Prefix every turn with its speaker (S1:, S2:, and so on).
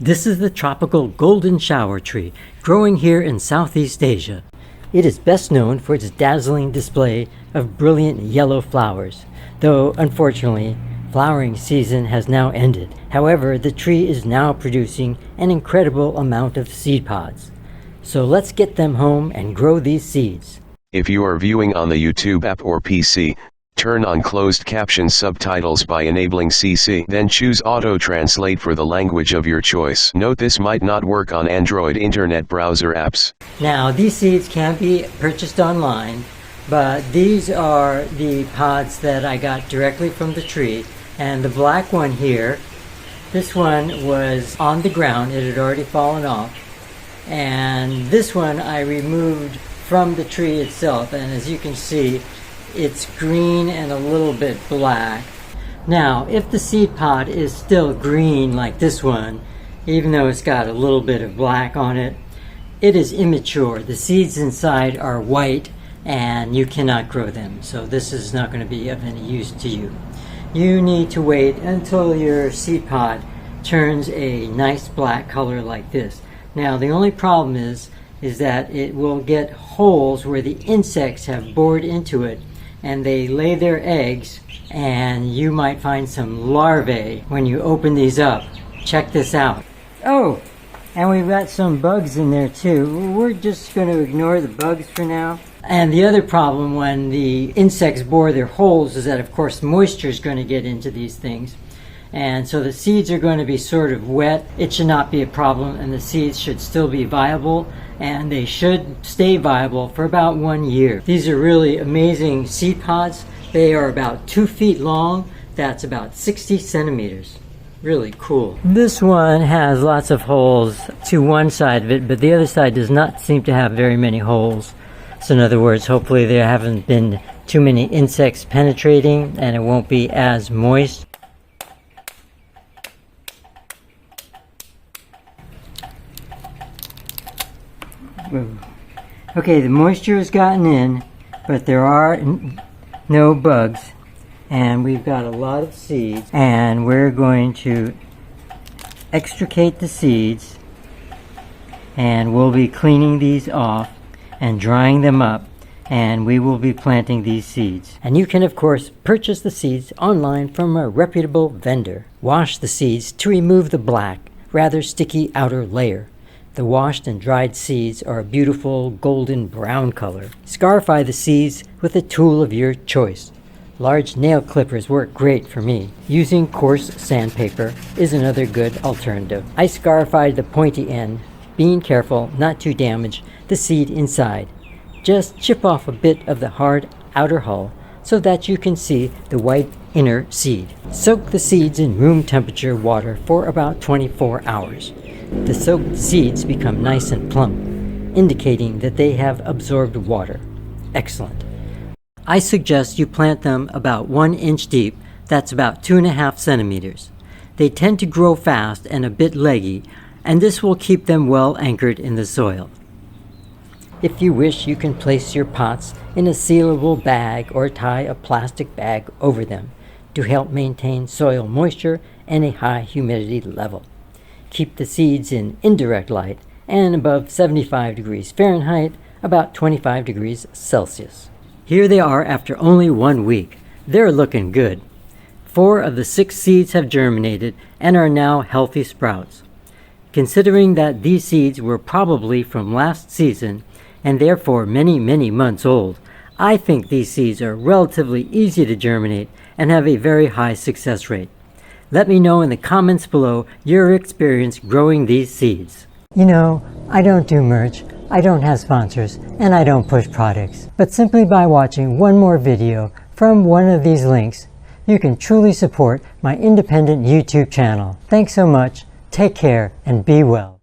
S1: This is the tropical golden shower tree, growing here in Southeast Asia. It is best known for its dazzling display of brilliant yellow flowers, though unfortunately, flowering season has now ended. However, the tree is now producing an incredible amount of seed pods. So let's get them home and grow these seeds.
S2: If you are viewing on the YouTube app or PC, turn on closed caption subtitles by enabling CC. Then choose Auto Translate for the language of your choice. Note this might not work on Android internet browser apps.
S1: Now, these seeds can be purchased online, but these are the pods that I got directly from the tree. And the black one here, this one was on the ground. It had already fallen off. And this one I removed from the tree itself. And as you can see, it's green and a little bit black. Now, if the seed pod is still green like this one, even though it's got a little bit of black on it, it is immature. The seeds inside are white and you cannot grow them. So this is not going to be of any use to you. You need to wait until your seed pod turns a nice black color like this. Now, the only problem is that it will get holes where the insects have bored into it and they lay their eggs, and you might find some larvae when you open these up. Check this out. Oh, and we've got some bugs in there too. We're just going to ignore the bugs for now. And the other problem when the insects bore their holes is that, of course, moisture is going to get into these things. And so the seeds are going to be sort of wet. It should not be a problem, and the seeds should still be viable, and they should stay viable for about 1 year. These are really amazing seed pods. They are about 2 feet long. That's about 60 centimeters. Really cool. This one has lots of holes to one side of it, but the other side does not seem to have very many holes. So in other words, hopefully there haven't been too many insects penetrating and it won't be as moist. Okay, the moisture has gotten in, but there are no bugs, and we've got a lot of seeds, and we're going to extricate the seeds, and we'll be cleaning these off and drying them up, and we will be planting these seeds. And you can, of course, purchase the seeds online from a reputable vendor. Wash the seeds to remove the black, rather sticky outer layer. The washed and dried seeds are a beautiful golden brown color. Scarify the seeds with a tool of your choice. Large nail clippers work great for me. Using coarse sandpaper is another good alternative. I scarified the pointy end, being careful not to damage the seed inside. Just chip off a bit of the hard outer hull so that you can see the white inner seed. Soak the seeds in room temperature water for about 24 hours. The soaked seeds become nice and plump, indicating that they have absorbed water. Excellent. I suggest you plant them about 1 inch deep, that's about 2.5 centimeters. They tend to grow fast and a bit leggy, and this will keep them well anchored in the soil. If you wish, you can place your pots in a sealable bag or tie a plastic bag over them to help maintain soil moisture and a high humidity level. Keep the seeds in indirect light and above 75 degrees Fahrenheit, about 25 degrees Celsius. Here they are after only 1 week. They're looking good. 4 of the 6 seeds have germinated and are now healthy sprouts. Considering that these seeds were probably from last season and therefore many months old, I think these seeds are relatively easy to germinate and have a very high success rate. Let me know in the comments below your experience growing these seeds. You know, I don't do merch, I don't have sponsors, and I don't push products. But simply by watching one more video from one of these links, you can truly support my independent YouTube channel. Thanks so much, take care, and be well.